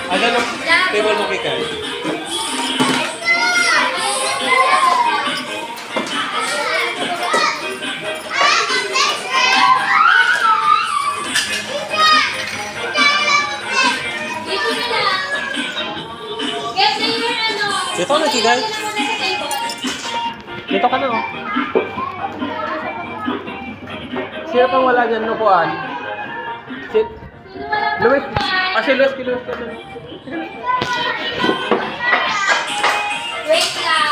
Ada ng table mo kikay. Dito na kikay. Dito ka na oh. Sino pang wala dyan nupuan? Luis. Ah, si Luis. Wait lang.